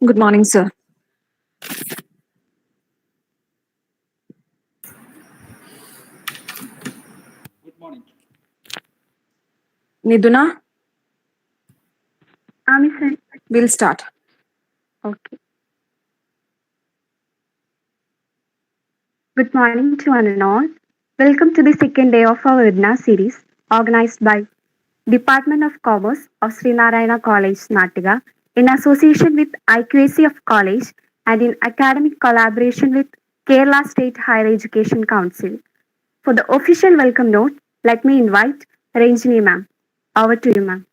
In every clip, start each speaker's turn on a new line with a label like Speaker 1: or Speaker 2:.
Speaker 1: Good morning, sir.
Speaker 2: Good morning.
Speaker 1: Niduna,
Speaker 3: Sir.
Speaker 1: we'll start.
Speaker 3: Okay. Good morning to one and all. Welcome to the second day of our webinar series organized by Department of Commerce of Sri Narayana College, Nattika, in association with IQAC of College and in academic collaboration with Kerala State Higher Education Council. For the official welcome note, let me invite Ranjini ma'am. Over to you, ma'am.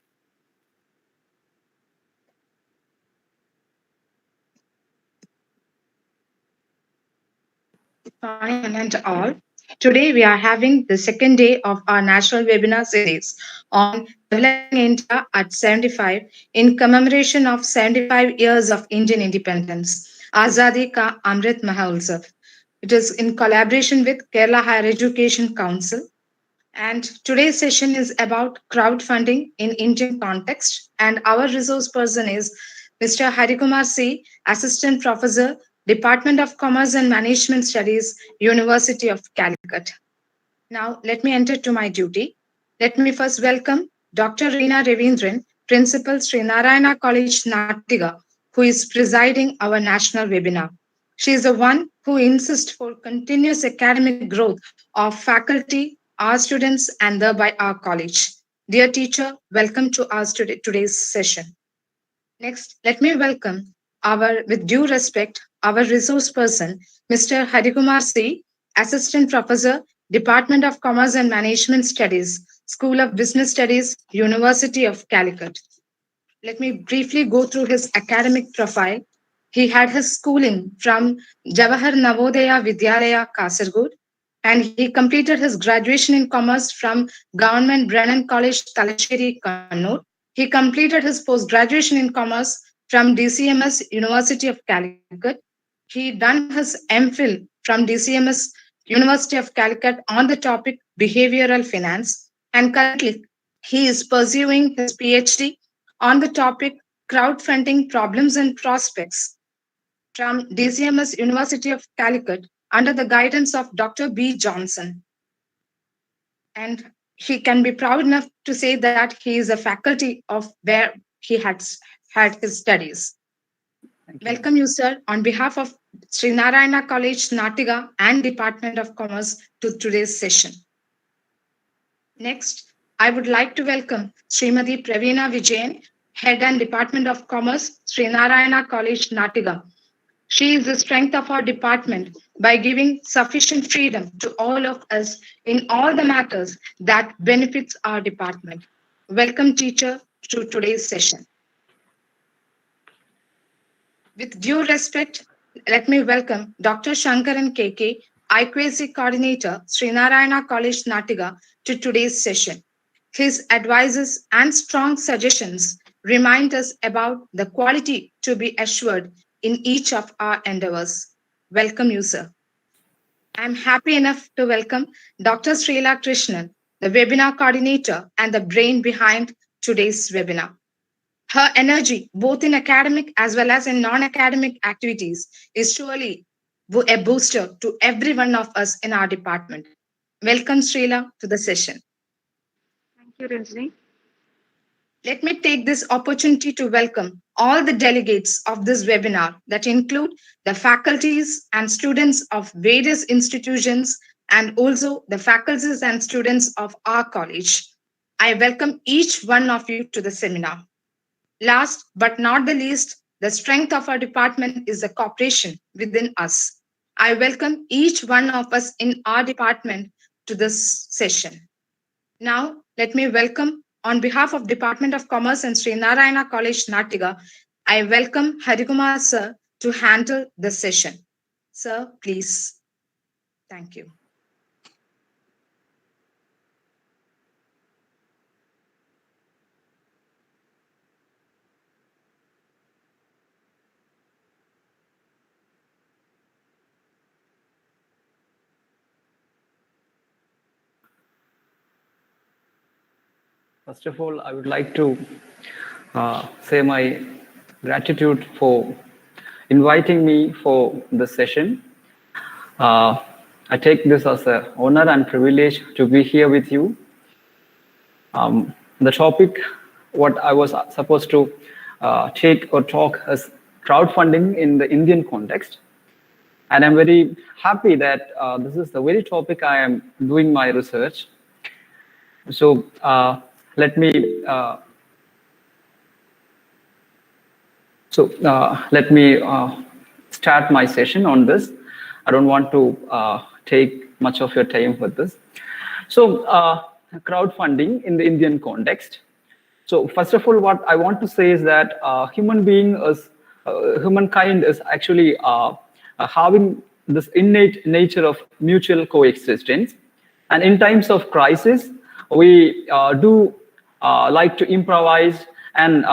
Speaker 4: Morning and all. Today we are having the second day of our national webinar series on developing India at 75 in commemoration of 75 years of Indian independence. Azadi Ka Amrit Mahotsav. It is in collaboration with Kerala Higher Education Council. And today's session is about crowdfunding in Indian context. And our resource person is Mr. Harikumar C., Assistant Professor, Department of Commerce and Management Studies, University of Calicut. Now, let me enter to my duty. Let me first welcome Dr. Reena Ravindran, Principal Sri Narayana College, Nattika, who is presiding our national webinar. She is the one who insists for continuous academic growth of faculty, our students, and thereby our college. Dear teacher, welcome to our today's session. Next, let me welcome with due respect, our resource person, Mr. Harikumar C., Assistant Professor, Department of Commerce and Management Studies, School of Business Studies, University of Calicut. Let me briefly go through his academic profile. He had his schooling from Jawahar Navodaya Vidyalaya, Kasargod, and he completed his graduation in commerce from Government Brennan College, Talacheri, Kannur. He completed his post-graduation in commerce from DCMS University of Calicut. He done his MPhil from DCMS University of Calicut on the topic behavioral finance, and currently he is pursuing his PhD on the topic crowdfunding problems and prospects from DCMS University of Calicut under the guidance of Dr. B. Johnson. And he can be proud enough to say that he is a faculty of where he had his studies. Welcome you, sir, on behalf of Sri Narayana College, Nattika, and Department of Commerce to today's session. Next, I would like to welcome Srimati Praveena Vijayan, Head and Department of Commerce, Sri Narayana College, Nattika. She is the strength of our department by giving sufficient freedom to all of us in all the matters that benefits our department. Welcome, teacher, to today's session. With due respect, let me welcome Dr. Shankaran KK, IQAC Coordinator, Sri Narayana College, Nattika, to today's session. His advices and strong suggestions remind us about the quality to be assured in each of our endeavors. Welcome you, sir. I'm happy enough to welcome Dr. Srila Krishnan, the webinar coordinator and the brain behind today's webinar. Her energy, both in academic as well as in non-academic activities, is surely a booster to every one of us in our department. Welcome, Srila, to the session.
Speaker 3: Thank you, Ranjini.
Speaker 4: Let me take this opportunity to welcome all the delegates of this webinar that include the faculties and students of various institutions and also the faculties and students of our college. I welcome each one of you to the seminar. Last but not the least, the strength of our department is the cooperation within us. I welcome each one of us in our department to this session. Now, let me welcome, on behalf of Department of Commerce and Sri Narayana College, Nattika, I welcome Harikumar sir to handle the session. Sir, please. Thank you.
Speaker 2: First of all, I would like to say my gratitude for inviting me for this session. I take this as an honor and privilege to be here with you. The topic, what I was supposed to take or talk is crowdfunding in the Indian context. And I'm very happy that this is the very topic I am doing my research. So let me start my session on this. I don't want to take much of your time with this. So crowdfunding in the Indian context. So first of all, what I want to say is that humankind is actually having this innate nature of mutual coexistence. And in times of crisis, we do like to improvise and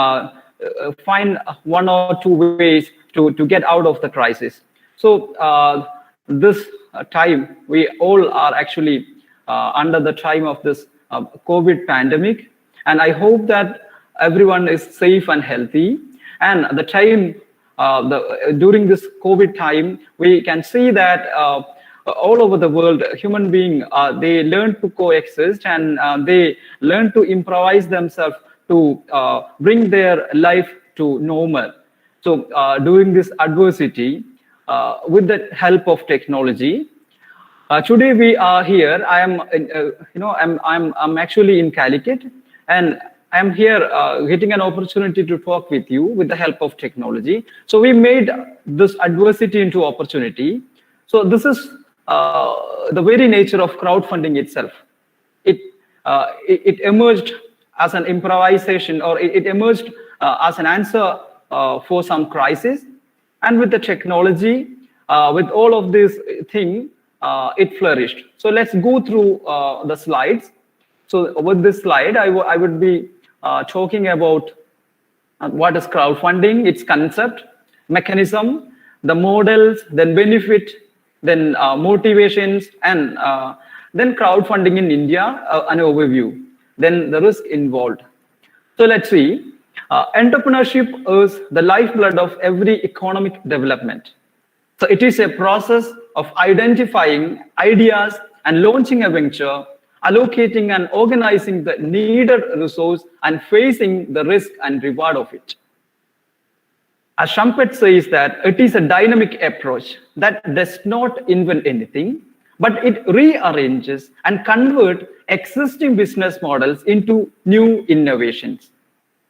Speaker 2: find one or two ways to get out of the crisis. So this time, we all are actually under the time of this COVID pandemic. And I hope that everyone is safe and healthy. And the time, during this COVID time, we can see that all over the world, human beings, they learn to coexist and they learn to improvise themselves to bring their life to normal. So during this adversity, with the help of technology, today we are here. I am, I'm actually in Calicut, and I'm here getting an opportunity to talk with you with the help of technology. So we made this adversity into opportunity. So this is the very nature of crowdfunding itself. It emerged as an improvisation, or it emerged as an answer for some crisis. And with the technology, with all of this thing, it flourished. So let's go through the slides. So with this slide, I would be talking about what is crowdfunding, its concept, mechanism, the models, then benefit, then motivations, and then crowdfunding in India, an overview, then the risk involved. So let's see. Entrepreneurship is the lifeblood of every economic development. So it is a process of identifying ideas and launching a venture, allocating and organizing the needed resource, and facing the risk and reward of it. As Shumpet says that it is a dynamic approach that does not invent anything, but it rearranges and converts existing business models into new innovations.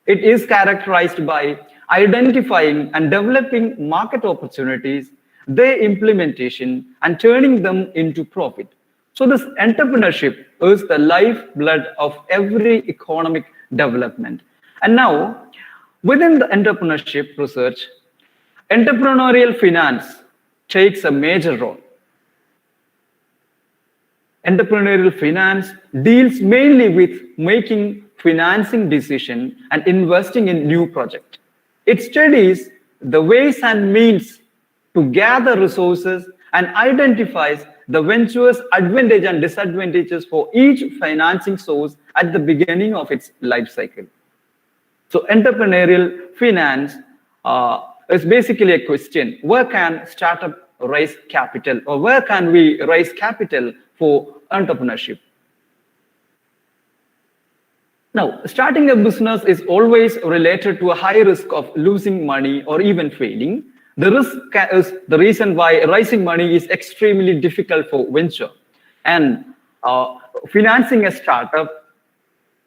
Speaker 2: It is characterized by identifying and developing market opportunities, their implementation, and turning them into profit. So this entrepreneurship is the lifeblood of every economic development. And now, within the entrepreneurship research, entrepreneurial finance takes a major role. Entrepreneurial finance deals mainly with making financing decisions and investing in new projects. It studies the ways and means to gather resources and identifies the venture's advantages and disadvantages for each financing source at the beginning of its life cycle. So entrepreneurial finance is basically a question: where can startup raise capital, or where can we raise capital for entrepreneurship? Now, starting a business is always related to a high risk of losing money or even failing. The risk is the reason why raising money is extremely difficult for venture. And financing a startup,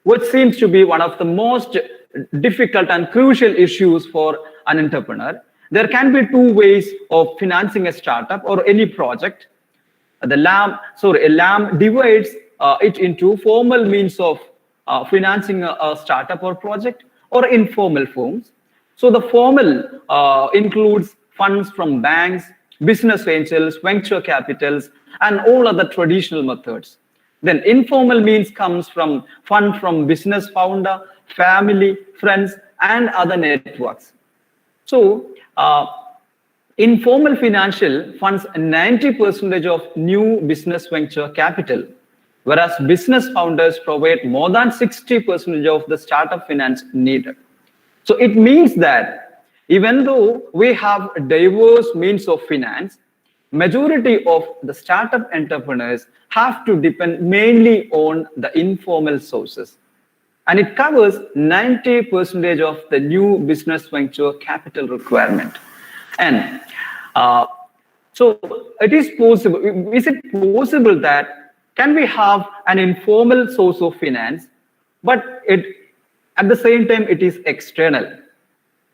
Speaker 2: which seems to be one of the most difficult and crucial issues for an entrepreneur. There can be two ways of financing a startup or any project. A LAM divides it into formal means of financing a startup or project, or informal forms. So the formal includes funds from banks, business angels, venture capitals, and all other traditional methods. Then informal means comes from fund from business founder, family, friends, and other networks. So informal financial funds 90% of new business venture capital, whereas business founders provide more than 60% of the startup finance needed. So it means that even though we have diverse means of finance, majority of the startup entrepreneurs have to depend mainly on the informal sources. And it covers 90% of the new business venture capital requirement. And so it is possible, is it possible that can we have an informal source of finance, but at the same time it is external?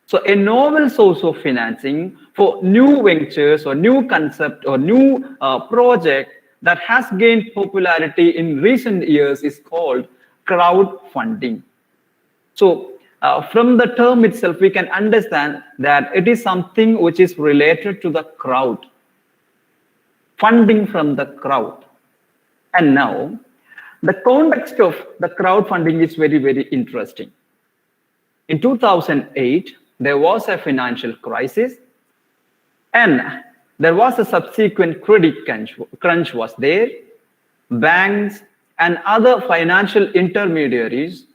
Speaker 2: So a novel source of financing for new ventures or new concept or new project that has gained popularity in recent years is called crowdfunding. So from the term itself, we can understand that it is something which is related to the crowd, funding from the crowd. And now, the context of the crowdfunding is very, very interesting. In 2008, there was a financial crisis, and there was a subsequent credit crunch was there. Banks and other financial intermediaries,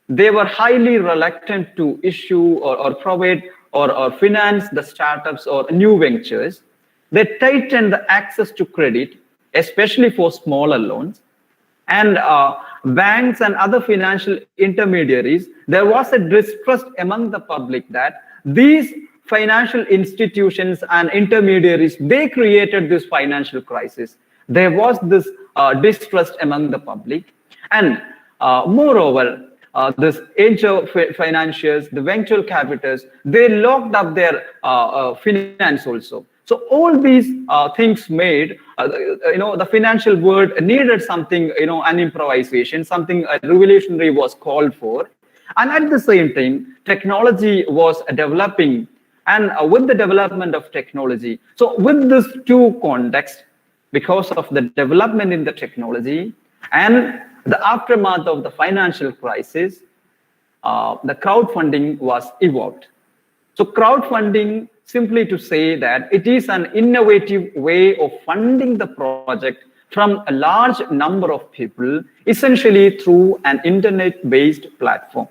Speaker 2: they were highly reluctant to issue or provide or finance the startups or new ventures. They tightened the access to credit, especially for smaller loans. And banks and other financial intermediaries, there was a distrust among the public that these financial institutions and intermediaries, they created this financial crisis. There was this distrust among the public. And moreover, this angel financiers, the venture capitals, they locked up their finance also. So all these things made, the financial world needed something, an improvisation, something revolutionary was called for. And at the same time, technology was developing. And with the development of technology, so with this two contexts, because of the development in the technology and the aftermath of the financial crisis, the crowdfunding was evolved. So crowdfunding, simply to say that it is an innovative way of funding the project from a large number of people, essentially through an internet-based platform.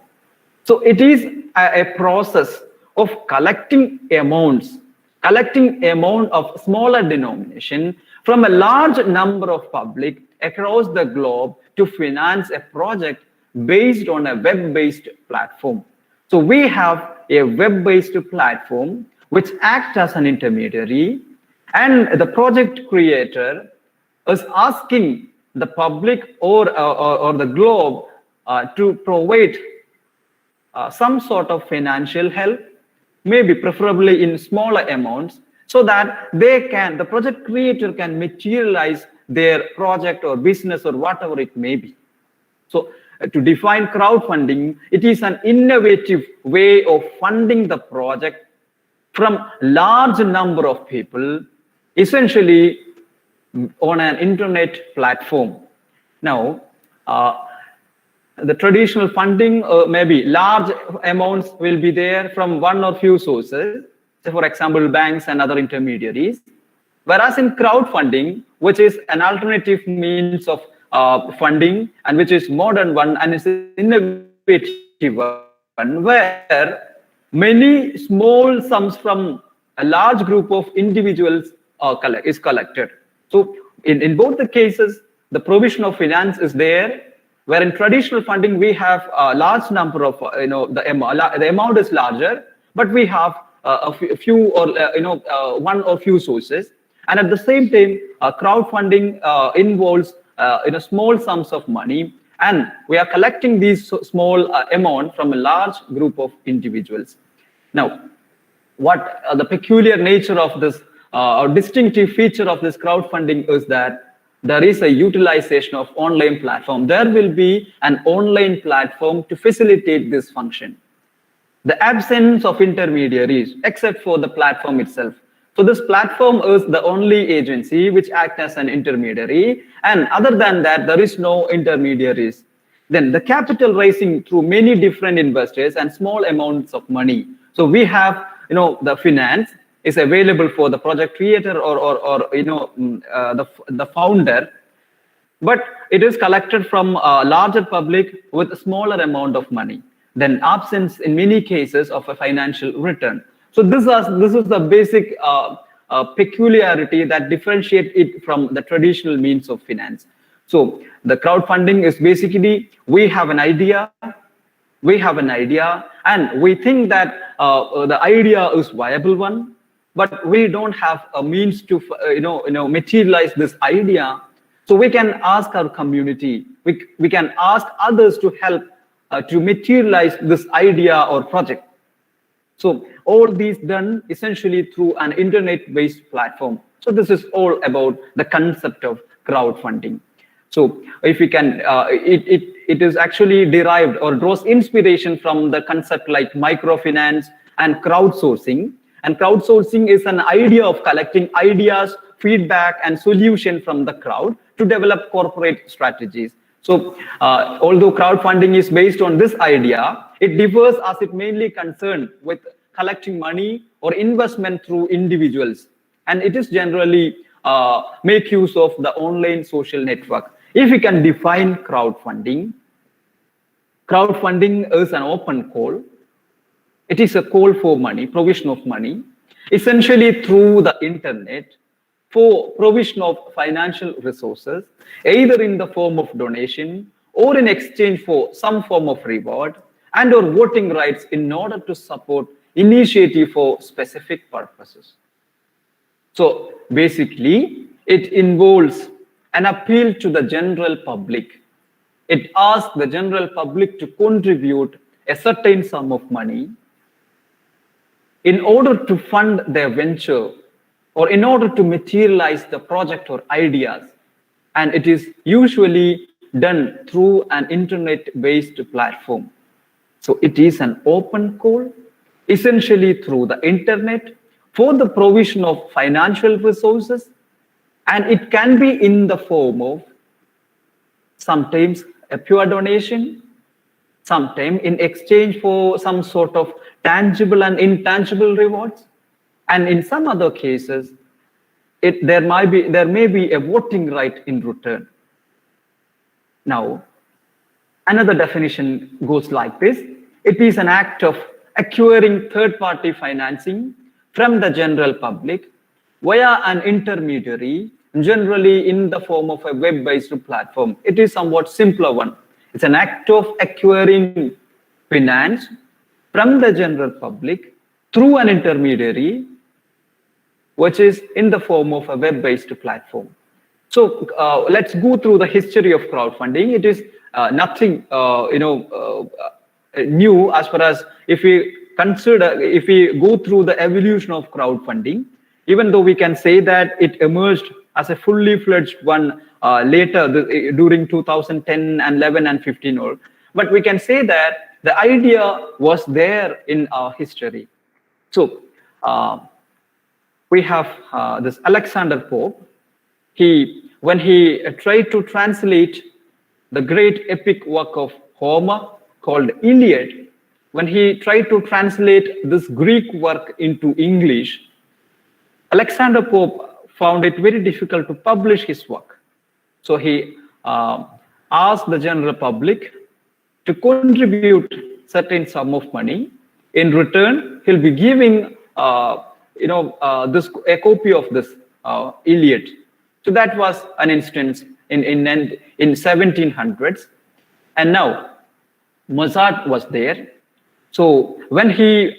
Speaker 2: So it is a process of collecting amount of smaller denomination from a large number of public across the globe to finance a project based on a web-based platform. So we have a web-based platform which acts as an intermediary, and the project creator is asking the public or the globe to provide some sort of financial help, maybe preferably in smaller amounts, so that the project creator can materialize their project or business or whatever it may be. So to define crowdfunding, it is an innovative way of funding the project from large number of people, essentially on an internet platform. Now, the traditional funding, maybe large amounts will be there from one or few sources, so for example, banks and other intermediaries. Whereas in crowdfunding, which is an alternative means of funding and which is modern one and is innovative one, where many small sums from a large group of individuals is collected. So in both the cases, the provision of finance is there, where in traditional funding, we have a large number of, the amount is larger, but we have a few or, one or few sources. And at the same time, crowdfunding involves, small sums of money, and we are collecting these small amount from a large group of individuals. Now, what the peculiar nature of this or distinctive feature of this crowdfunding is that there is a utilization of online platform. There will be an online platform to facilitate this function. The absence of intermediaries, except for the platform itself. So this platform is the only agency which acts as an intermediary, and other than that, there is no intermediaries. Then the capital raising through many different investors and small amounts of money. So we have, the finance is available for the project creator or the founder, but it is collected from a larger public with a smaller amount of money. Then absence in many cases of a financial return. So this is the basic peculiarity that differentiate it from the traditional means of finance. So the crowdfunding is basically we have an idea, and we think that the idea is viable one, but we don't have a means to materialize this idea. So we can ask our community, we can ask others to help to materialize this idea or project. So all these done essentially through an internet-based platform. So this is all about the concept of crowdfunding. So if we can, it is actually derived or draws inspiration from the concept like microfinance and crowdsourcing. And crowdsourcing is an idea of collecting ideas, feedback, and solution from the crowd to develop corporate strategies. So although crowdfunding is based on this idea, it differs as it mainly concerned with collecting money or investment through individuals. And it is generally make use of the online social network. If we can define crowdfunding, crowdfunding is an open call. It is a call for money, provision of money, essentially through the internet for provision of financial resources, either in the form of donation or in exchange for some form of reward and or voting rights in order to support initiative for specific purposes. So basically, it involves an appeal to the general public. It asks the general public to contribute a certain sum of money in order to fund their venture or in order to materialize the project or ideas. And it is usually done through an internet-based platform. So it is an open call, essentially through the internet for the provision of financial resources. And it can be in the form of sometimes a pure donation, sometimes in exchange for some sort of tangible and intangible rewards. And in some other cases, there may be a voting right in return. Now, another definition goes like this. It is an act of acquiring third-party financing from the general public via an intermediary, generally in the form of a web-based platform. It is somewhat simpler one. It's an act of acquiring finance from the general public through an intermediary, which is in the form of a web-based platform. So let's go through the history of crowdfunding. It is nothing new as far as if we go through the evolution of crowdfunding, even though we can say that it emerged as a fully fledged one later during 2010 and 11 and 15, but we can say that the idea was there in our history. So we have this Alexander Pope. When he tried to translate the great epic work of Homer called Iliad, when he tried to translate this Greek work into English, Alexander Pope found it very difficult to publish his work. So he asked the general public to contribute certain sum of money. In return, he'll be giving a copy of this Iliad. So that was an instance in 1700s. And now Mozart was there. So when he,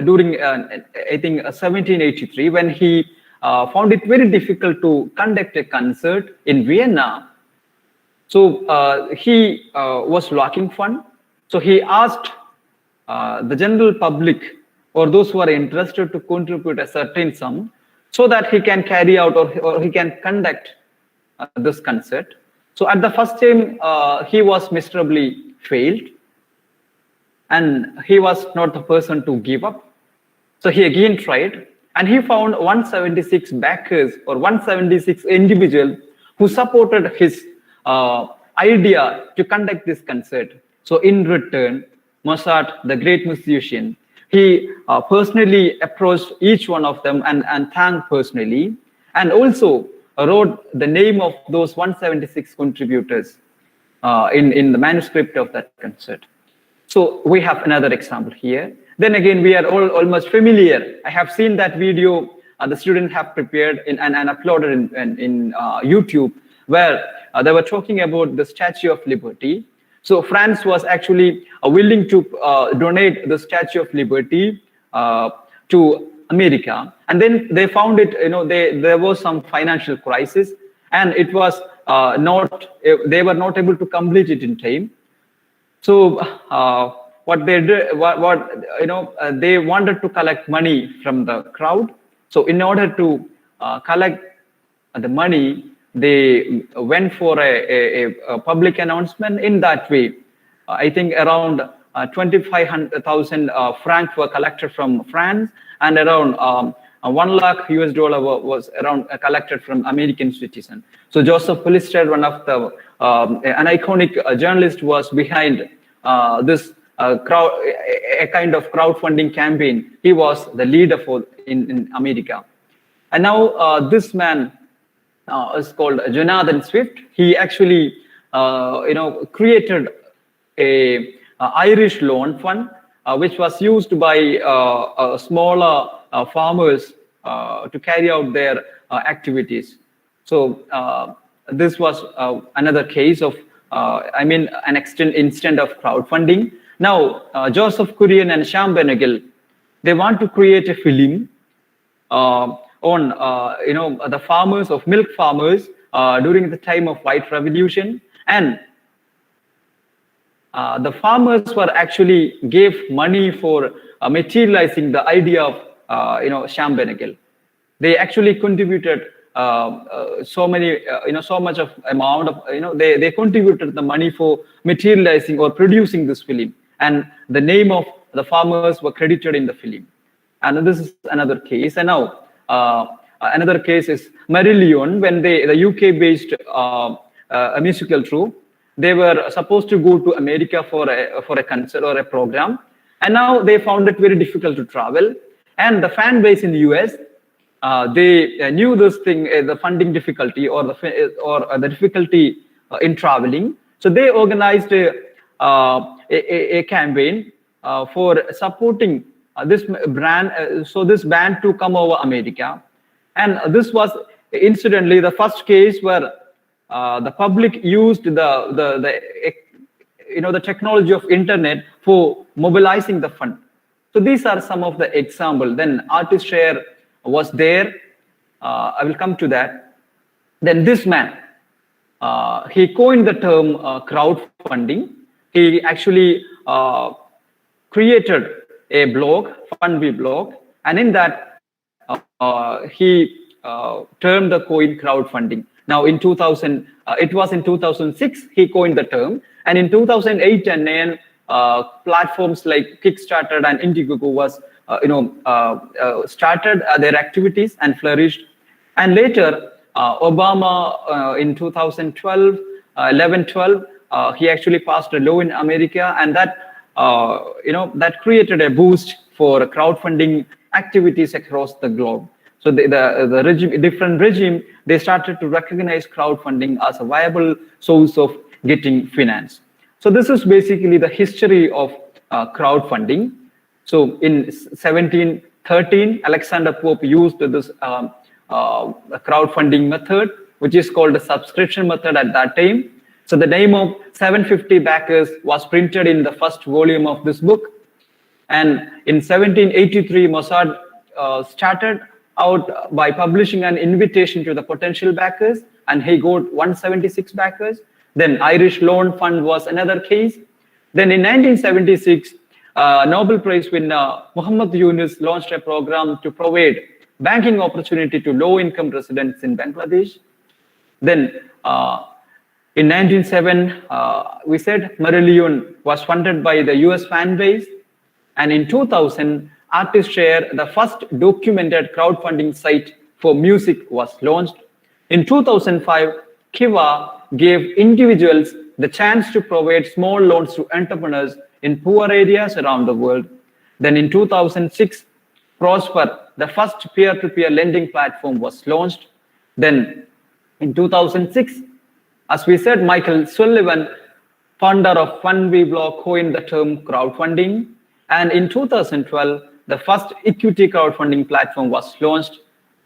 Speaker 2: during I think 1783, when he found it very difficult to conduct a concert in Vienna, so he was lacking fund. So he asked the general public or those who are interested to contribute a certain sum so that he can carry out or he can conduct this concert. So at the first time, he was miserably failed, and he was not the person to give up. So he again tried, and he found 176 backers or 176 individuals who supported his idea to conduct this concert. So in return, Mozart, the great musician, he personally approached each one of them and thanked personally, and also wrote the name of those 176 contributors in the manuscript of that concert. So we have another example here. Then again, we are all almost familiar. I have seen that video the students have prepared and uploaded in YouTube, where they were talking about the Statue of Liberty. So France was actually willing to donate the Statue of Liberty to America, and then they found it. There was some financial crisis, and it was they were not able to complete it in time. So what they did, they wanted to collect money from the crowd. So in order to collect the money, they went for a public announcement. In that way, I think around 25,000 francs were collected from France, and around $1 lakh was around collected from American citizens. So Joseph Pulitzer, one of the an iconic journalist, was behind this a kind of crowdfunding campaign. He was the leader in America. And now this man is called Jonathan Swift. He actually created a Irish loan fund, which was used by smaller farmers to carry out their activities. So this was another case of, an instant of crowdfunding. Now, Joseph Kurian and Sham Benegal, they want to create a film on the farmers of milk farmers during the time of White Revolution, and the farmers were actually gave money for materializing the idea of Sham Benegal. They actually contributed so much of amount of they contributed the money for materializing or producing this film, and the name of the farmers were credited in the film. And this is another case. And now another case is Marillion, when the UK based a musical troupe. They were supposed to go to America for a concert or a program, and now they found it very difficult to travel. And the fan base in the US, they knew this thing, the funding difficulty or the difficulty in traveling. So they organized a campaign for supporting this brand, so this band to come over America. And this was incidentally the first case where the public used the technology of internet for mobilizing the fund. So these are some of the examples. Then artist share was there. I will come to that. Then this man, he coined the term crowdfunding. He actually created a blog, Fundby blog, and in that he termed the coin crowdfunding. Now in 2000, it was in 2006 he coined the term, and in 2008 and 9, platforms like Kickstarter and Indiegogo was started their activities and flourished. And later Obama in 2012, 11-12, he actually passed a law in America, and that that created a boost for crowdfunding activities across the globe. So the regime, different regime, they started to recognize crowdfunding as a viable source of getting finance. So this is basically the history of crowdfunding. So in 1713, Alexander Pope used this crowdfunding method, which is called the subscription method at that time. So the name of 750 backers was printed in the first volume of this book. And in 1783, Mossad started out by publishing an invitation to the potential backers, and he got 176 backers. Then Irish Loan Fund was another case. Then in 1976, Nobel Prize winner Muhammad Yunus launched a program to provide banking opportunity to low-income residents in Bangladesh. Then in 1907, we said Marillion was funded by the US fan base. And in 2000, Artist Share, the first documented crowdfunding site for music, was launched. In 2005, Kiva gave individuals the chance to provide small loans to entrepreneurs in poor areas around the world. Then in 2006, Prosper, the first peer-to-peer lending platform, was launched. Then in 2006, as we said, Michael Sullivan, founder of Fundby blog, coined the term crowdfunding. And in 2012, the first equity crowdfunding platform was launched,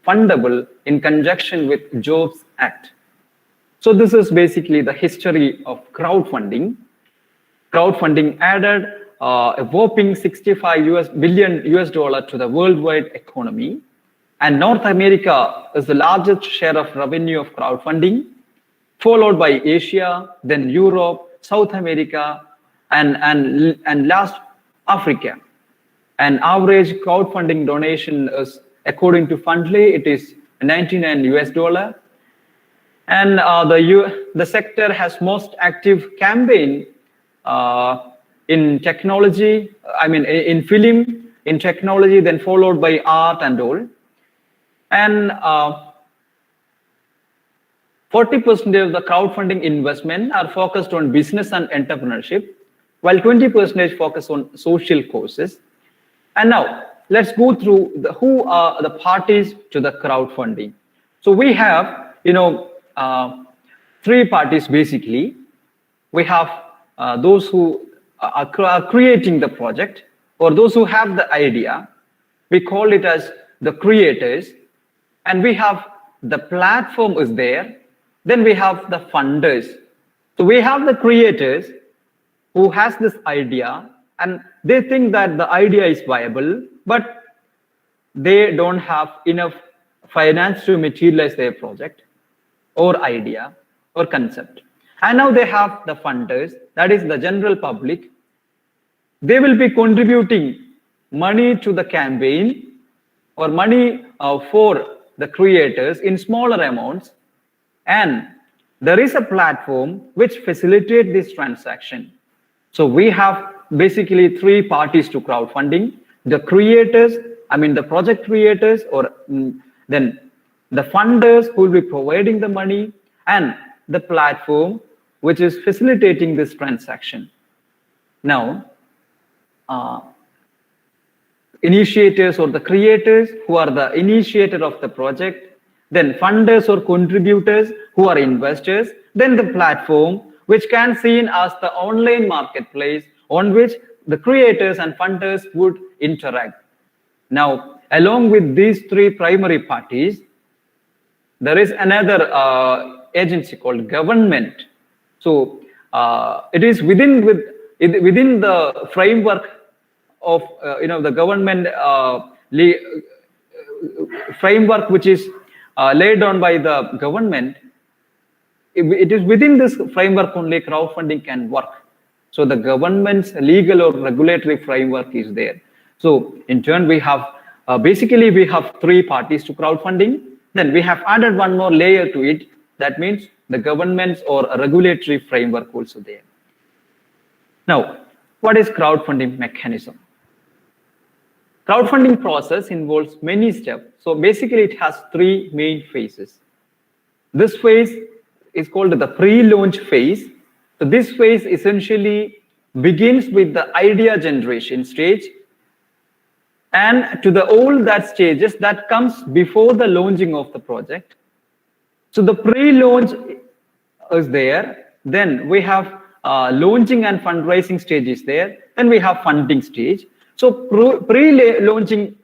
Speaker 2: Fundable, in conjunction with Jobs Act. So this is basically the history of crowdfunding. Crowdfunding added a whopping 65 billion US dollar to the worldwide economy. And North America is the largest share of revenue of crowdfunding, followed by Asia, then Europe, South America, and last Africa. And average crowdfunding donation is, according to Fundly, it is 99 US dollar. And the sector has most active campaign in technology, in film, in technology, then followed by art and all. And 40% of the crowdfunding investment are focused on business and entrepreneurship, while 20% focus on social causes. And now let's go through who are the parties to the crowdfunding. So we have, three parties basically. We have those who are creating the project, or those who have the idea. We call it as the creators. And we have the platform is there. Then we have the funders. So we have the creators who has this idea, and they think that the idea is viable, but they don't have enough finance to materialize their project or idea or concept. And now they have the funders, that is the general public. They will be contributing money to the campaign or money for the creators in smaller amounts. And there is a platform which facilitates this transaction. So we have basically three parties to crowdfunding: the creators, the project creators, or then the funders who will be providing the money, and the platform which is facilitating this transaction. Now, initiators or the creators who are the initiator of the project, then funders or contributors who are investors, then the platform which can be seen as the online marketplace on which the creators and funders would interact. Now, along with these three primary parties, there is another agency called government. So it is within the framework of the government framework which is laid down by the government. It is within this framework only crowdfunding can work. So the government's legal or regulatory framework is there. So in turn, we have basically we have three parties to crowdfunding. Then we have added one more layer to it. That means the government's or a regulatory framework also there. Now, what is crowdfunding mechanism? Crowdfunding process involves many steps. So basically it has three main phases. This phase is called the pre-launch phase. So this phase essentially begins with the idea generation stage, and to all that stages that comes before the launching of the project. So the pre-launch is there. Then we have launching and fundraising stage is there. Then we have funding stage. So pre-launching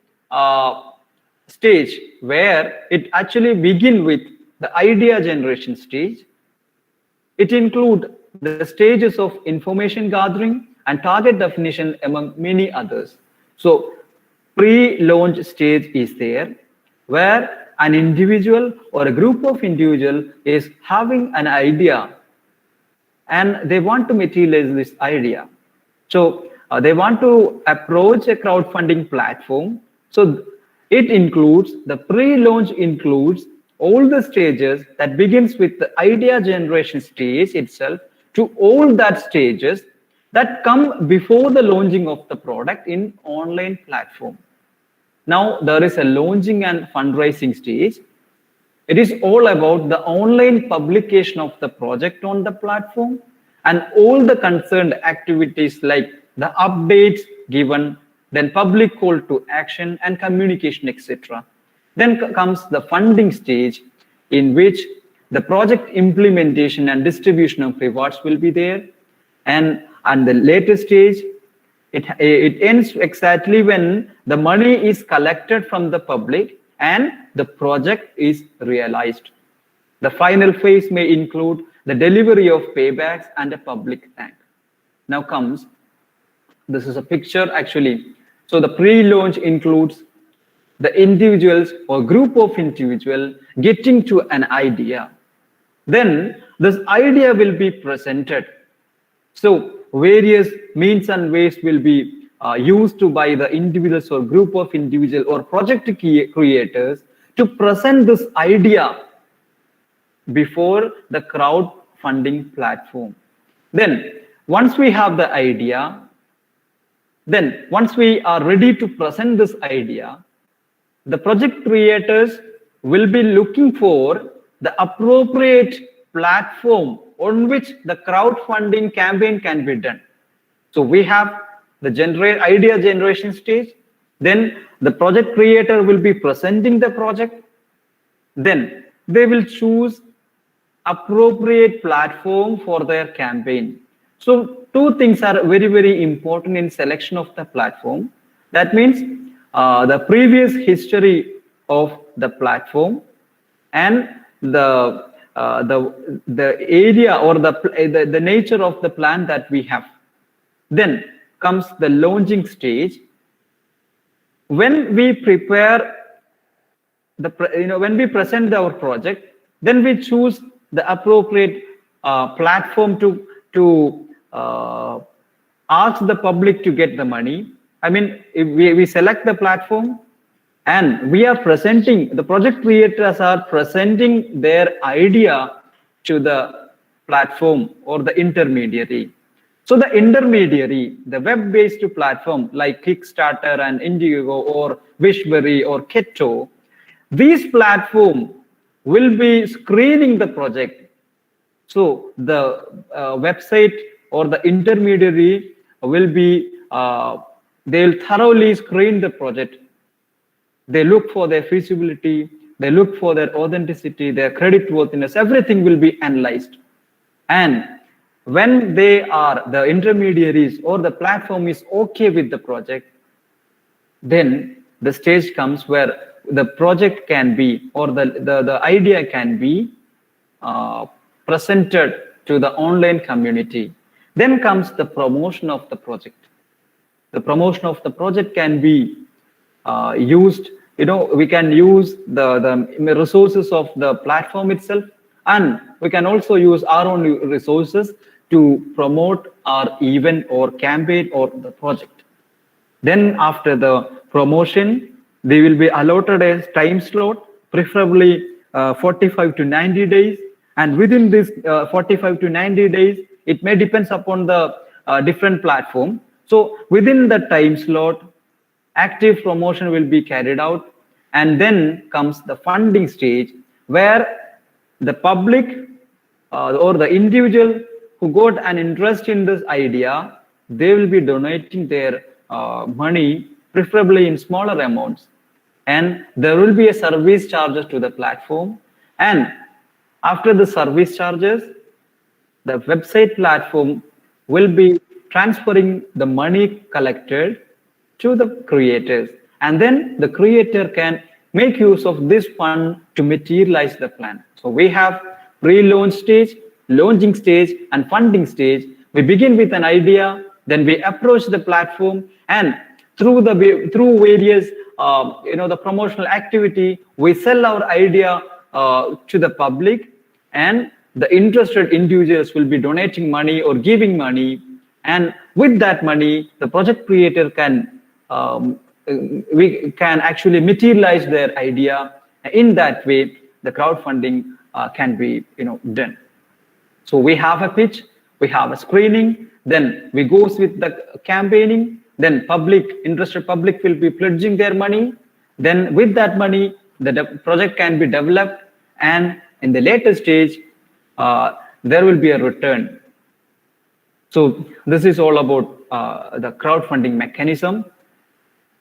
Speaker 2: stage, where it actually begin with the idea generation stage. It includes the stages of information gathering and target definition among many others. So pre-launch stage is there, where an individual or a group of individuals is having an idea and they want to materialize this idea. So they want to approach a crowdfunding platform. So it includes, the pre-launch includes all the stages that begins with the idea generation stage itself to all that stages that come before the launching of the product in online platform. Now there is a launching and fundraising stage. It is all about the online publication of the project on the platform and all the concerned activities like the updates given, then public call to action and communication, etc. Then comes the funding stage, in which the project implementation and distribution of rewards will be there. And the later stage, It ends exactly when the money is collected from the public and the project is realized. The final phase may include the delivery of paybacks and a public thank. Now comes, this is a picture actually. So the pre-launch includes the individuals or group of individuals getting to an idea. Then this idea will be presented. So various means and ways will be used by the individuals or group of individuals or project creators to present this idea before the crowdfunding platform. Then once we have the idea, then once we are ready to present this idea, the project creators will be looking for the appropriate platform on which the crowdfunding campaign can be done. So we have the idea generation stage, then the project creator will be presenting the project, then they will choose appropriate platform for their campaign. So two things are very, very important in selection of the platform. That means the previous history of the platform and the area or the nature of the plan that we have. Then comes the launching stage. When we prepare when we present our project, then we choose the appropriate platform to ask the public to get the money. I mean, if we select the platform and we are presenting, the project creators are presenting their idea to the platform or the intermediary. So the intermediary, the web-based platform like Kickstarter and Indiegogo or Wishberry or Keto, these platforms will be screening the project. So the website or the intermediary will be they'll thoroughly screen the project. They look for their feasibility, they look for their authenticity, their creditworthiness, everything will be analyzed. And when the intermediaries or the platform is okay with the project, then the stage comes where the project can be, or the idea can be presented to the online community. Then comes the promotion of the project. The promotion of the project can be used, we can use the resources of the platform itself, and we can also use our own resources to promote our event or campaign or the project. Then after the promotion, they will be allotted a time slot, preferably 45 to 90 days. And within this 45 to 90 days, it may depend upon the different platform. So within the time slot, active promotion will be carried out. And then comes the funding stage, where the public or the individual who got an interest in this idea, they will be donating their money, preferably in smaller amounts. And there will be a service charges to the platform. And after the service charges, the website platform will be transferring the money collected to the creators. And then the creator can make use of this fund to materialize the plan. So we have pre-launch stage, launching stage, and funding stage. We begin with an idea, then we approach the platform, and through various the promotional activity, we sell our idea to the public, and the interested individuals will be donating money or giving money. And with that money, the project creator can actually materialize their idea. In that way, the crowdfunding can be done. So we have a pitch, we have a screening, then we goes with the campaigning, then interested public will be pledging their money. Then with that money, the project can be developed, and in the later stage, there will be a return. So this is all about the crowdfunding mechanism.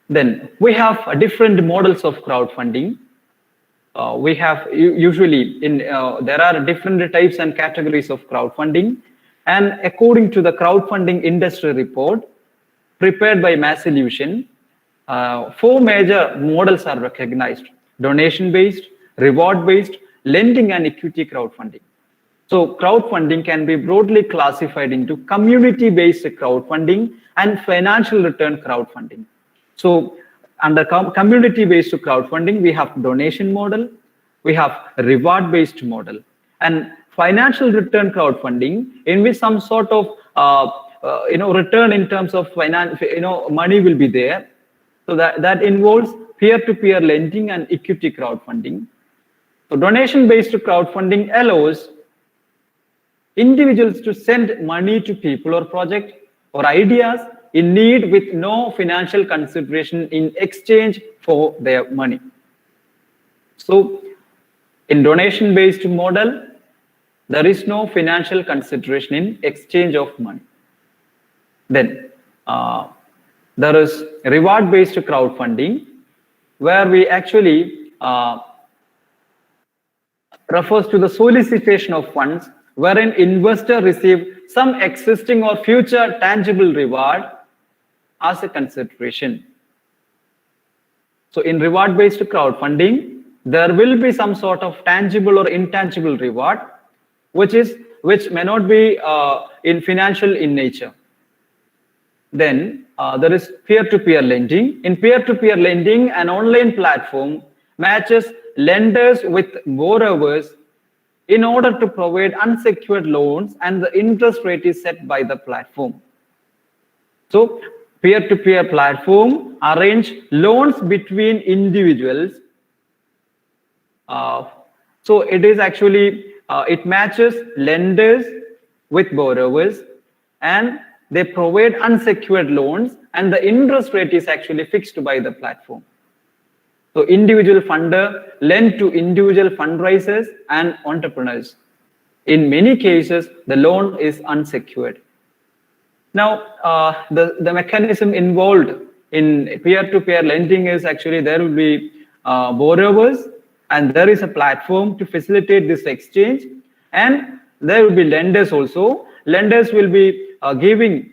Speaker 2: Then we have different models of crowdfunding. We have usually there are different types and categories of crowdfunding, and according to the crowdfunding industry report, prepared by Mass Solution, four major models are recognized: donation-based, reward-based, lending, and equity crowdfunding. So crowdfunding can be broadly classified into community-based crowdfunding and financial return crowdfunding. So under community-based crowdfunding, we have donation model, we have reward-based model, and financial return crowdfunding, in which some sort of return in terms of finance, money will be there. So that involves peer-to-peer lending and equity crowdfunding. So donation-based crowdfunding allows individuals to send money to people or project or ideas in need with no financial consideration in exchange for their money. So in donation-based model, there is no financial consideration in exchange of money. Then there is reward-based crowdfunding, where we actually refers to the solicitation of funds, wherein investor receive some existing or future tangible reward as a consideration. So in reward-based crowdfunding, there will be some sort of tangible or intangible reward, which may not be in financial in nature. Then there is peer-to-peer lending. In peer-to-peer lending, an online platform matches lenders with borrowers in order to provide unsecured loans, and the interest rate is set by the platform. So peer-to-peer platform arrange loans between individuals. So it is actually, it matches lenders with borrowers, and they provide unsecured loans, and the interest rate is actually fixed by the platform. So individual funder lend to individual fundraisers and entrepreneurs. In many cases, the loan is unsecured. Now, the mechanism involved in peer-to-peer lending is actually there will be borrowers, and there is a platform to facilitate this exchange, and there will be lenders also. Lenders will be giving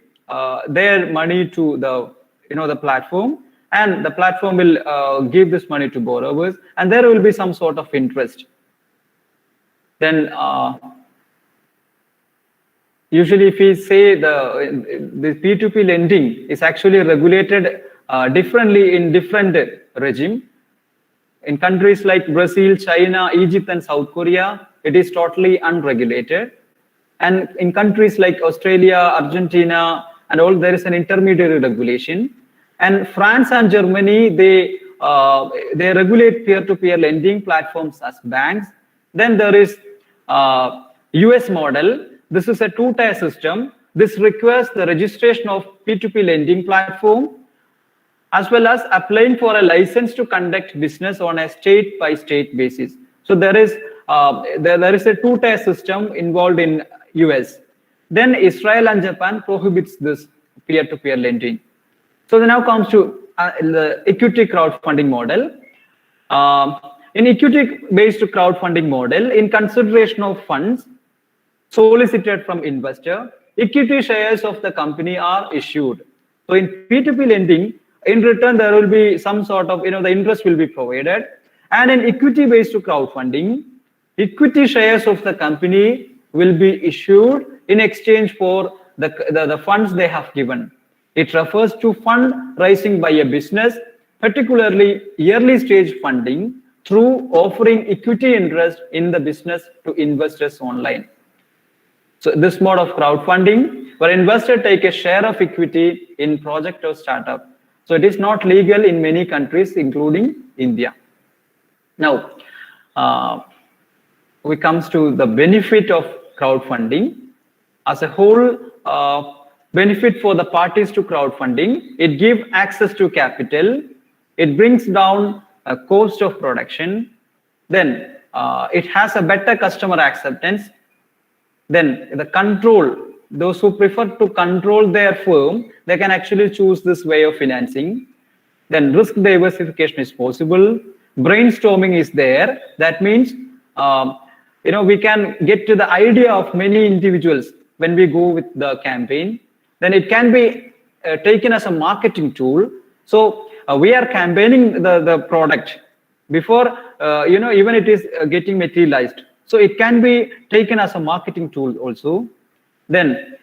Speaker 2: their money to the platform, and the platform will give this money to borrowers, and there will be some sort of interest. Then usually if we say the P2P lending is actually regulated differently in different regime. In countries like Brazil, China, Egypt, and South Korea, it is totally unregulated. And in countries like Australia, Argentina, and all, there is an intermediary regulation. And France and Germany, they regulate peer-to-peer lending platforms as banks. Then there is US model. This is a two-tier system. This requires the registration of P2P lending platform, as well as applying for a license to conduct business on a state-by-state basis. So there is a two-tier system involved in US. Then Israel and Japan prohibits this peer-to-peer lending. So then now comes to the equity crowdfunding model. In equity-based crowdfunding model, in consideration of funds solicited from investor, equity shares of the company are issued. So in P2P lending, in return, there will be some sort of, the interest will be provided. And in equity-based crowdfunding, equity shares of the company will be issued in exchange for the funds they have given. It refers to fundraising by a business, particularly early stage funding, through offering equity interest in the business to investors online. So this mode of crowdfunding, where investors take a share of equity in project or startup. So it is not legal in many countries, including India. Now, we comes to the benefit of crowdfunding. As a whole, benefit for the parties to crowdfunding, it gives access to capital, it brings down a cost of production, then it has a better customer acceptance, then the control, those who prefer to control their firm, they can actually choose this way of financing. Then risk diversification is possible, brainstorming is there. That means we can get to the idea of many individuals when we go with the campaign. Then it can be taken as a marketing tool. So we are campaigning the product before even it is getting materialized. So it can be taken as a marketing tool also. Then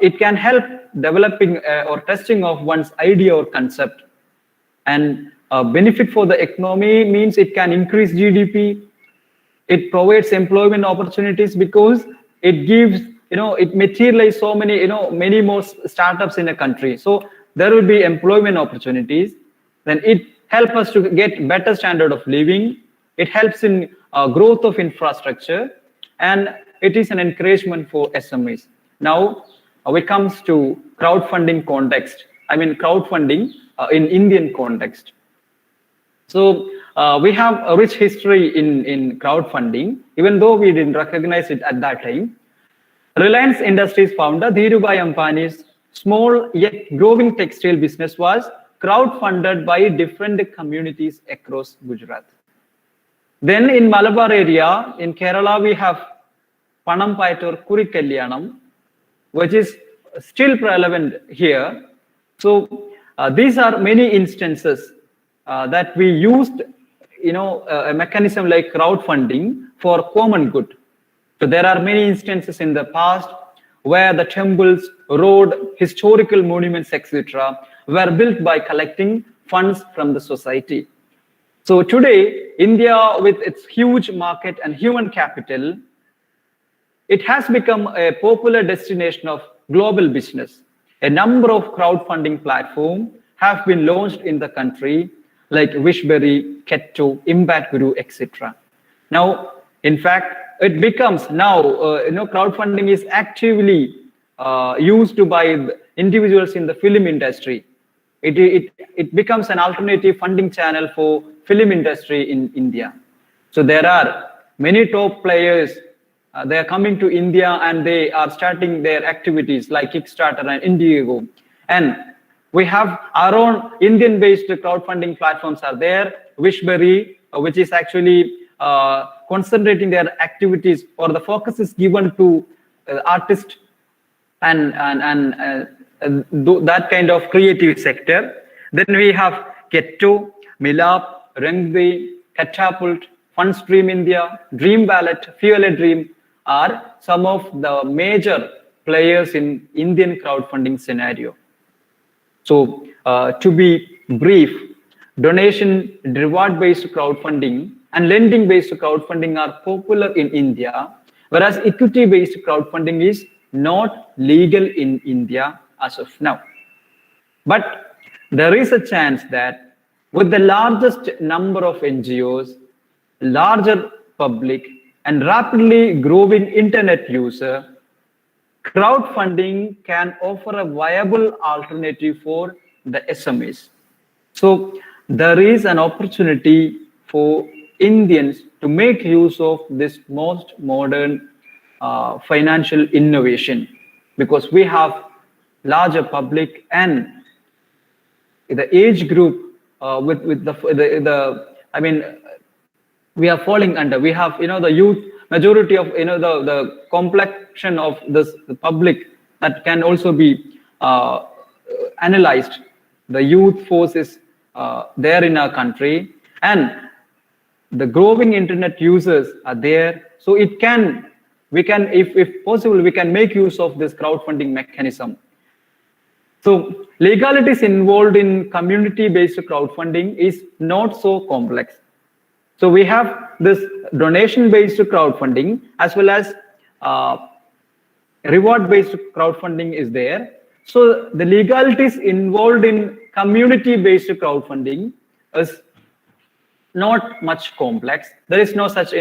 Speaker 2: it can help developing or testing of one's idea or concept. And benefit for the economy means it can increase GDP. It provides employment opportunities because it gives, it materializes so many, many more startups in a country. So there will be employment opportunities. Then it helps us to get better standard of living. It helps in growth of infrastructure, and it is an encouragement for SMEs. Now, when it comes to crowdfunding context, I mean crowdfunding in Indian context. So we have a rich history in crowdfunding, even though we didn't recognize it at that time. Reliance Industries founder Dhirubhai Ambani's small yet growing textile business was crowdfunded by different communities across Gujarat. Then in Malabar area, in Kerala, we have Panam Paitor Kurikalyanam, which is still relevant here. So these are many instances that we used, a mechanism like crowdfunding for common good. So there are many instances in the past where the temples, road, historical monuments, etc., were built by collecting funds from the society. So today, India, with its huge market and human capital, it has become a popular destination of global business. A number of crowdfunding platforms have been launched in the country, like Wishberry, Ketto, Impact Guru, etc. Now, in fact, it becomes now, crowdfunding is actively used by individuals in the film industry. It becomes an alternative funding channel for film industry in India. So there are many top players. They are coming to India and they are starting their activities like Kickstarter and Indiegogo. And we have our own Indian-based crowdfunding platforms are there. Wishberry, which is actually concentrating their activities, or the focus is given to artists and that kind of creative sector. Then we have Ketto, Milap, Rangde, Catapult, Fundstream India, Dream Wallet, Fuel a Dream are some of the major players in Indian crowdfunding scenario. So to be brief, donation reward-based crowdfunding and lending-based crowdfunding are popular in India, whereas equity-based crowdfunding is not legal in India as of now. But there is a chance that with the largest number of NGOs, larger public, and rapidly growing internet user, crowdfunding can offer a viable alternative for the SMEs. So there is an opportunity for Indians to make use of this most modern financial innovation, because we have larger public and the age group we are falling under. We have, the youth, majority of, the complexion of this the public that can also be analyzed. The youth force is there in our country, and the growing internet users are there. So if possible, we can make use of this crowdfunding mechanism. So legalities involved in community-based crowdfunding is not so complex. So we have this donation-based crowdfunding as well as reward-based crowdfunding is there. So the legalities involved in community-based crowdfunding is not much complex. There is no such,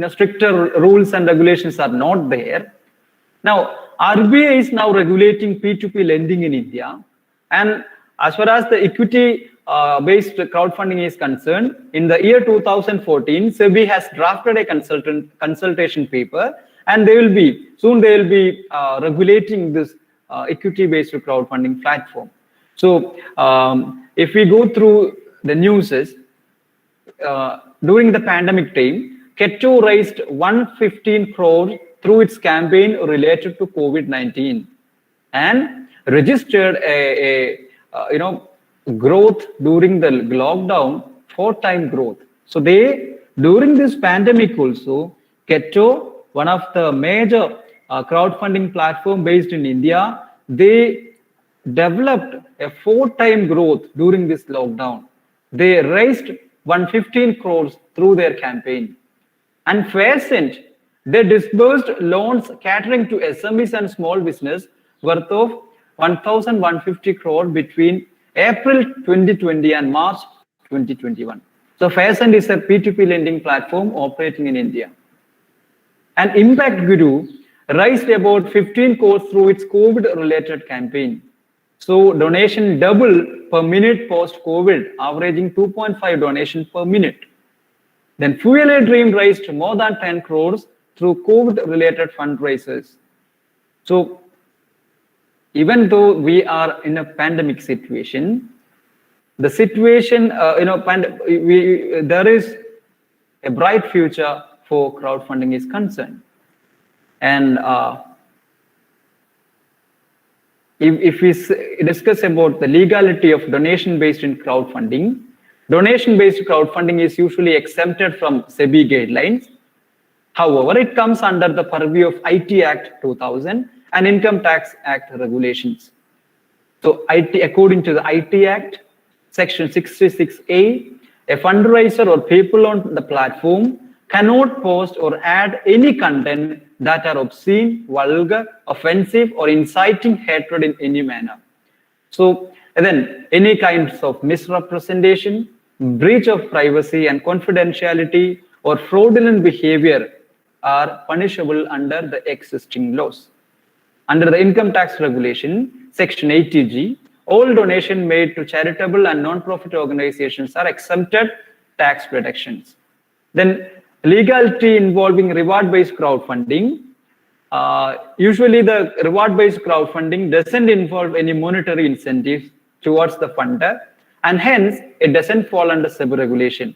Speaker 2: stricter rules and regulations are not there. Now, RBI is now regulating P2P lending in India. And as far as the equity-based crowdfunding is concerned, in the year 2014, SEBI has drafted a consultation paper, and they will be regulating this equity-based crowdfunding platform. So if we go through the news, during the pandemic time, Ketto raised 115 crore through its campaign related to COVID-19 and registered a growth during the lockdown, 4-time growth. So they, during this pandemic also, Keto, one of the major crowdfunding platform based in India, they developed a 4-time growth during this lockdown. They raised 115 crores through their campaign. And Faircent, they disbursed loans catering to SMEs and small business worth of 1,150 crore between April 2020 and March 2021. So Faircent is a P2P lending platform operating in India. And Impact Guru raised about 15 crores through its COVID-related campaign. So donation double per minute post-COVID, averaging 2.5 donation per minute. Then Fuel a Dream raised more than 10 crores through COVID-related fundraisers. So even though we are in a pandemic situation, the situation, there is a bright future for crowdfunding is concerned. And if we discuss about the legality of donation-based in crowdfunding, donation-based crowdfunding is usually exempted from SEBI guidelines. However, it comes under the purview of IT Act 2000 and Income Tax Act regulations. So according to the IT Act, Section 66A, a fundraiser or people on the platform cannot post or add any content that are obscene, vulgar, offensive, or inciting hatred in any manner. So then any kinds of misrepresentation, breach of privacy and confidentiality, or fraudulent behavior are punishable under the existing laws. Under the income tax regulation, Section 80G, all donation made to charitable and non-profit organizations are exempted tax deductions. Then legality involving reward-based crowdfunding. Usually the reward-based crowdfunding doesn't involve any monetary incentives towards the funder, and hence it doesn't fall under SEBI regulation.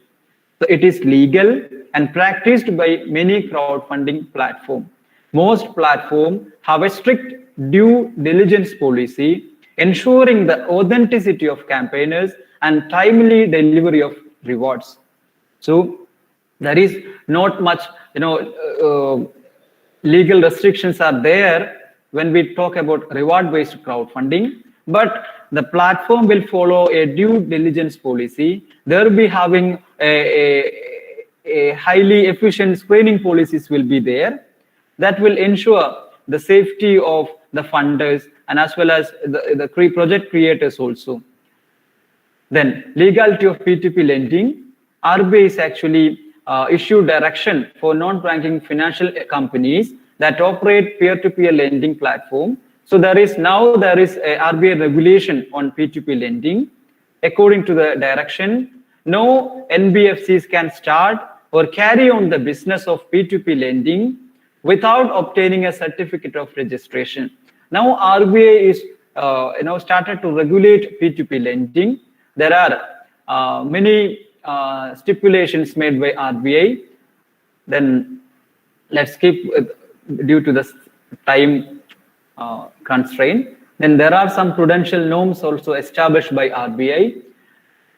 Speaker 2: So it is legal and practiced by many crowdfunding platforms. Most platforms have a strict due diligence policy ensuring the authenticity of campaigners and timely delivery of rewards. So there is not much, legal restrictions are there when we talk about reward-based crowdfunding, but the platform will follow a due diligence policy. They'll be having a highly efficient screening policies will be there that will ensure the safety of the funders and as well as the project creators also. Then legality of P2P lending. RBI is actually issued direction for non-banking financial companies that operate peer-to-peer lending platform. So there is a RBI regulation on P2P lending. According to the direction, no NBFCs can start or carry on the business of P2P lending without obtaining a certificate of registration. Now RBI is started to regulate P2P lending. There are many stipulations made by RBI. Then let's keep due to the time constraint. Then there are some prudential norms also established by RBI.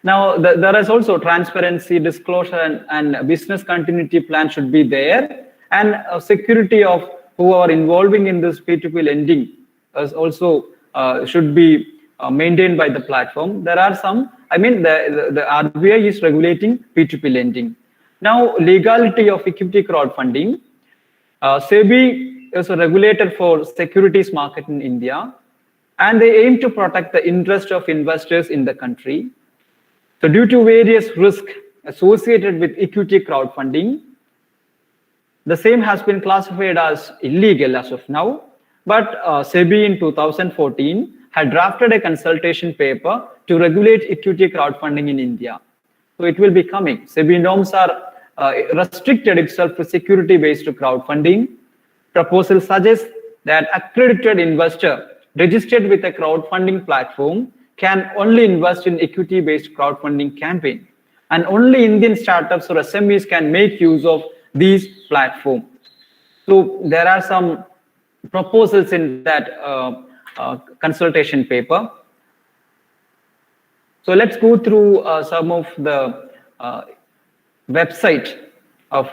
Speaker 2: Now there is also transparency, disclosure, and business continuity plan should be there, and security of who are involving in this P2P lending is also should be maintained by the platform. There are some, the RBI is regulating P2P lending. Now, legality of equity crowdfunding. SEBI is a regulator for securities market in India, and they aim to protect the interest of investors in the country. So due to various risks associated with equity crowdfunding, the same has been classified as illegal as of now, but SEBI in 2014 had drafted a consultation paper to regulate equity crowdfunding in India. So it will be coming. SEBI norms are restricted itself to security-based crowdfunding. Proposal suggests that accredited investor registered with a crowdfunding platform can only invest in equity-based crowdfunding campaign, and only Indian startups or SMEs can make use of these platforms. So there are some proposals in that consultation paper. So let's go through some of the website of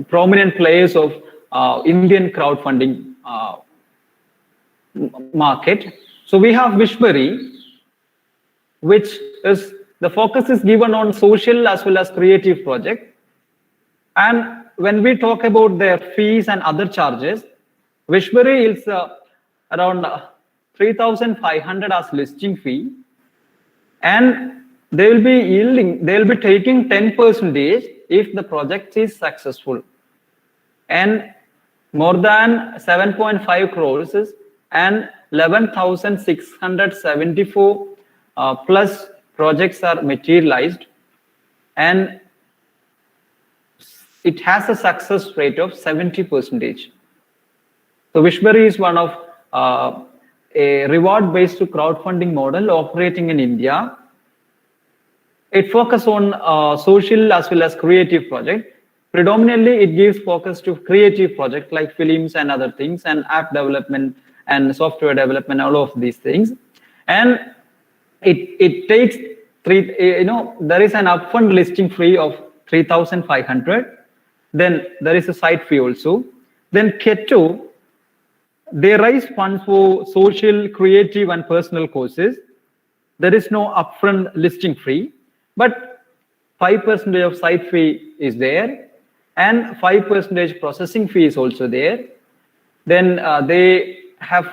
Speaker 2: prominent players of Indian crowdfunding market. So we have Wishberry, which is the focus is given on social as well as creative project. And when we talk about their fees and other charges, Wishberry is around 3,500 as listing fee, and they will be taking 10% if the project is successful, and more than 7.5 crores and 11,674 plus projects are materialized, and it has a success rate of 70%. So Wishberry is one of a reward-based crowdfunding model operating in India. It focuses on social as well as creative project. Predominantly, it gives focus to creative projects like films and other things, and app development and software development, all of these things. And it takes there is an upfront listing fee of 3,500. Then there is a site fee also. Then Keto, they raise funds for social, creative, and personal causes. There is no upfront listing fee, but 5% of site fee is there, and 5% processing fee is also there. Then they have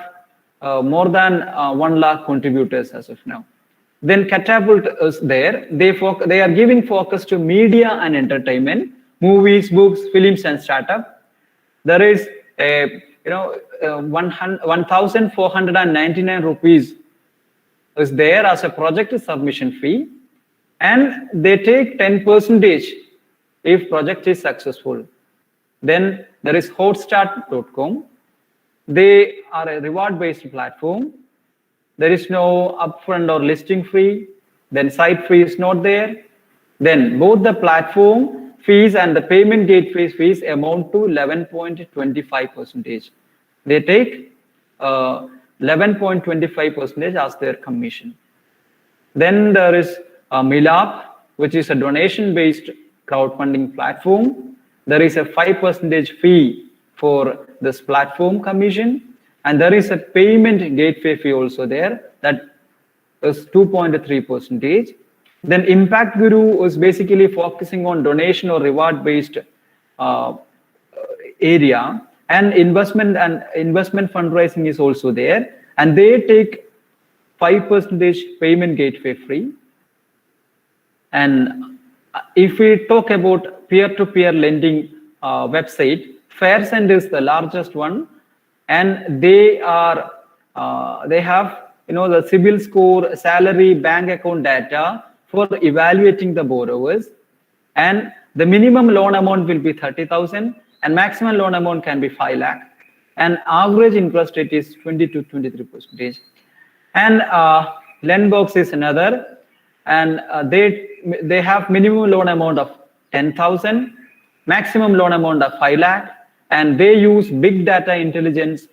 Speaker 2: more than 1 lakh contributors as of now. Then Catapult is there. They are giving focus to media and entertainment, movies, books, films, and startup. There is a 1,499 rupees is there as a project submission fee, and they take 10% if project is successful. Then there is Hotstart.com. They are a reward-based platform. There is no upfront or listing fee. Then site fee is not there. Then both the platform fees and the payment gateway fees amount to 11.25%. They take 11.25% as their commission. Then there is Milap, which is a donation-based crowdfunding platform. There is a 5% fee for this platform commission, and there is a payment gateway fee also there, that is 2.3%. Then Impact Guru is basically focusing on donation or reward-based area, and investment fundraising is also there, and they take 5% payment gateway fee. And if we talk about peer-to-peer lending website, Fairsend is the largest one, and they have the CIBIL score, salary, bank account data for evaluating the borrowers, and the minimum loan amount will be 30,000, and maximum loan amount can be 5 lakh, and average interest rate is 20 to 23%. And Lendbox is another, and they have minimum loan amount of 10,000, maximum loan amount of 5 lakh, and they use big data intelligence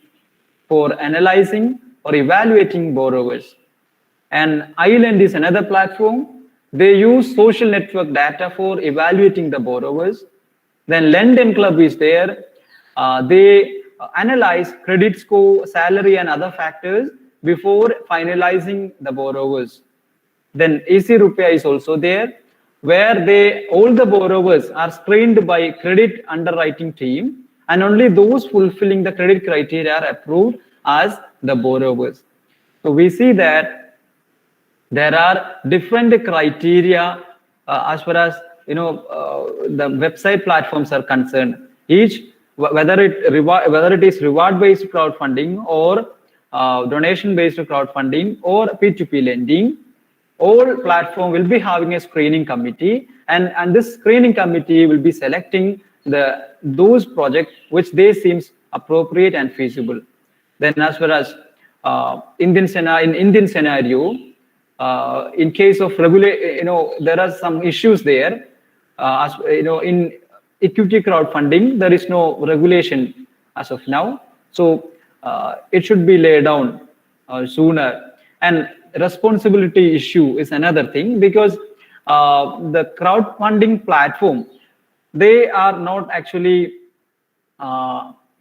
Speaker 2: for analyzing or evaluating borrowers. And iLend is another platform. They use social network data for evaluating the borrowers. Then Lend & Club is there. They analyze credit score, salary, and other factors before finalizing the borrowers. Then Easy Rupee is also there, where all the borrowers are screened by credit underwriting team, and only those fulfilling the credit criteria are approved as the borrowers. So we see that there are different criteria as far as the website platforms are concerned. Each, whether it is reward-based crowdfunding or donation-based crowdfunding or P2P lending, all platform will be having a screening committee, and this screening committee will be selecting those projects which they seems appropriate and feasible. Then as far as in Indian scenario, in case of there are some issues there. In equity crowdfunding, there is no regulation as of now. So it should be laid down sooner. And responsibility issue is another thing, because the crowdfunding platform, they are not actually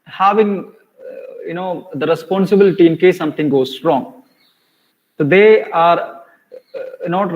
Speaker 2: having the responsibility in case something goes wrong. So they are not